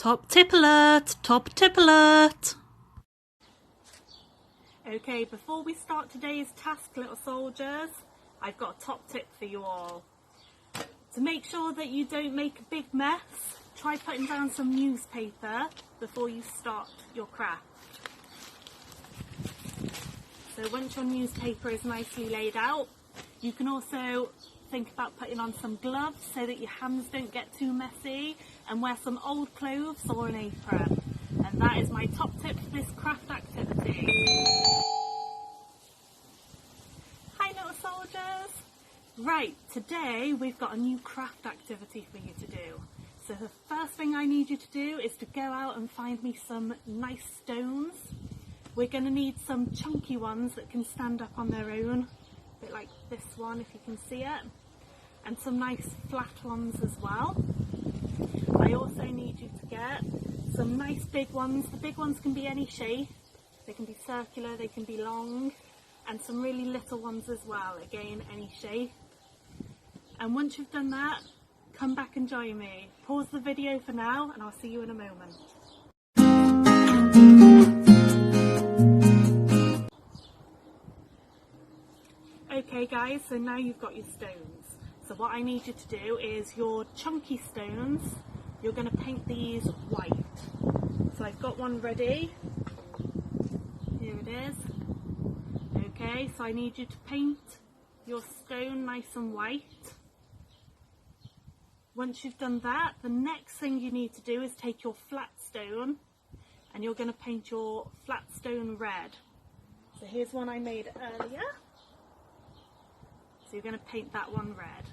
Top tip alert! Top tip alert! Okay, before we start today's task, little soldiers, I've got a top tip for you all. To make sure that you don't make a big mess, try putting down some newspaper before you start your craft. So once your newspaper is nicely laid out, you can also think about putting on some gloves so that your hands don't get too messy, and wear some old clothes or an apron. And that is my top tip for this craft activity. Hi little soldiers! Right, today we've got a new craft activity for you to do. So the first thing I need you to do is to go out and find me some nice stones. We're going to need some chunky ones that can stand up on their own, a bit like this one if you can see it, and some nice flat ones as well. I also need you to get some nice big ones. The big ones can be any shape, they can be circular, they can be long, and some really little ones as well, again any shape. And once you've done that, come back and join me. Pause the video for now and I'll see you in a moment. Okay guys, so now you've got your stones. So what I need you to do is your chunky stones, you're going to paint these white. So I've got one ready. Here it is. Okay, so I need you to paint your stone nice and white. Once you've done that, the next thing you need to do is take your flat stone and you're going to paint your flat stone red. So here's one I made earlier. So you're going to paint that one red.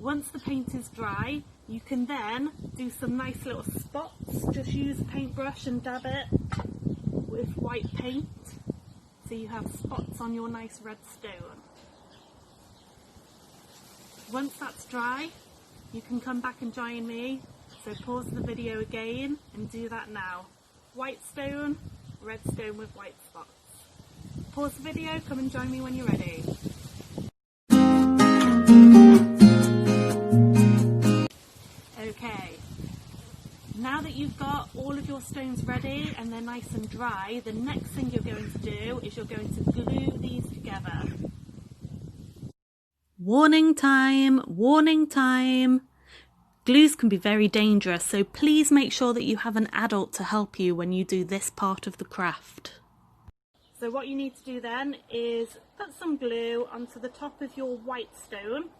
Once the paint is dry, you can then do some nice little spots. Just use a paintbrush and dab it with white paint so you have spots on your nice red stone. Once that's dry, you can come back and join me. So pause the video again and do that now. White stone, red stone with white spots. Pause the video, come and join me when you're ready. Okay, now that you've got all of your stones ready and they're nice and dry, the next thing you're going to do is you're going to glue these together. Warning time, warning time. Glues can be very dangerous, so please make sure that you have an adult to help you when you do this part of the craft. So what you need to do then is put some glue onto the top of your white stone.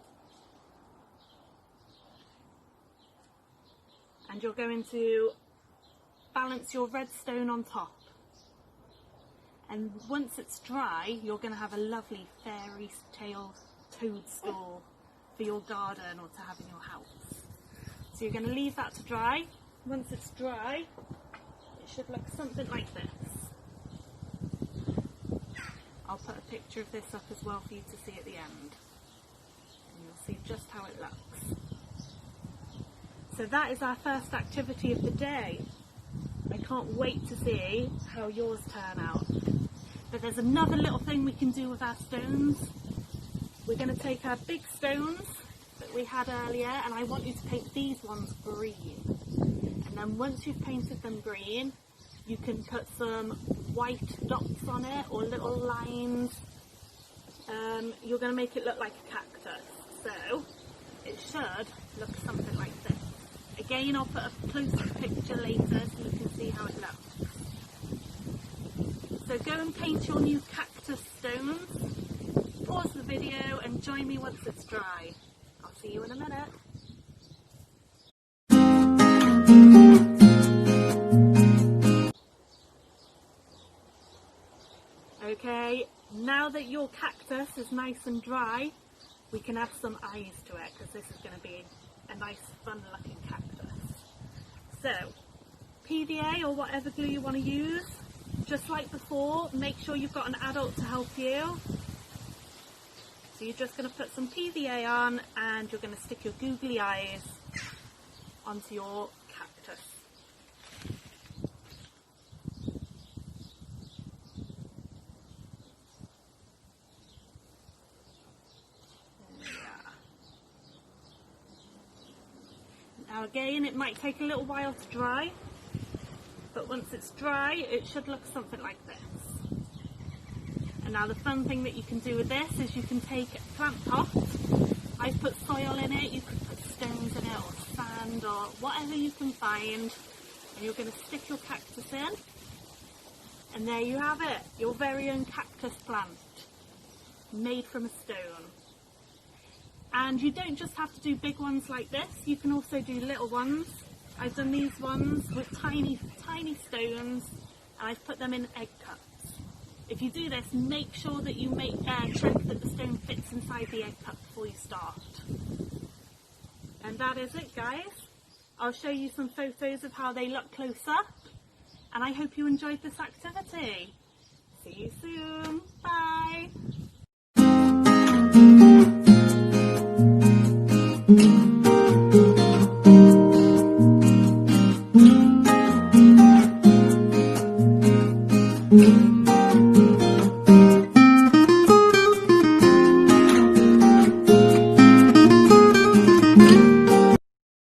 And you're going to balance your red stone on top. And once it's dry, you're going to have a lovely fairy tale toadstool for your garden or to have in your house. So you're going to leave that to dry. Once it's dry, it should look something like this. I'll put a picture of this up as well for you to see at the end. And you'll see just how it looks. So that is our first activity of the day. I can't wait to see how yours turn out. But there's another little thing we can do with our stones. We're going to take our big stones that we had earlier, and I want you to paint these ones green. And then once you've painted them green, you can put some white dots on it or little lines. You're going to make it look like a cactus. So it should look something like this. Again, I'll put a closer picture later so you can see how it looks. So go and paint your new cactus stones. Pause the video and join me once it's dry. I'll see you in a minute. Okay, now that your cactus is nice and dry, we can add some eyes to it because this is going to be a nice fun looking cactus. So, PVA or whatever glue you want to use, just like before, make sure you've got an adult to help you. So you're just going to put some PVA on and you're going to stick your googly eyes onto your cactus. Now again, it might take a little while to dry, but once it's dry it should look something like this. And now the fun thing that you can do with this is you can take a plant pot. I've put soil in it, you could put stones in it or sand or whatever you can find, and you're going to stick your cactus in, and there you have it, your very own cactus plant made from a stone. And you don't just have to do big ones like this, you can also do little ones. I've done these ones with tiny stones, and I've put them in egg cups. If you do this, make sure that you check that the stone fits inside the egg cup before you start. And that is it, guys. I'll show you some photos of how they look close up, and I hope you enjoyed this activity. See you soon. Bye.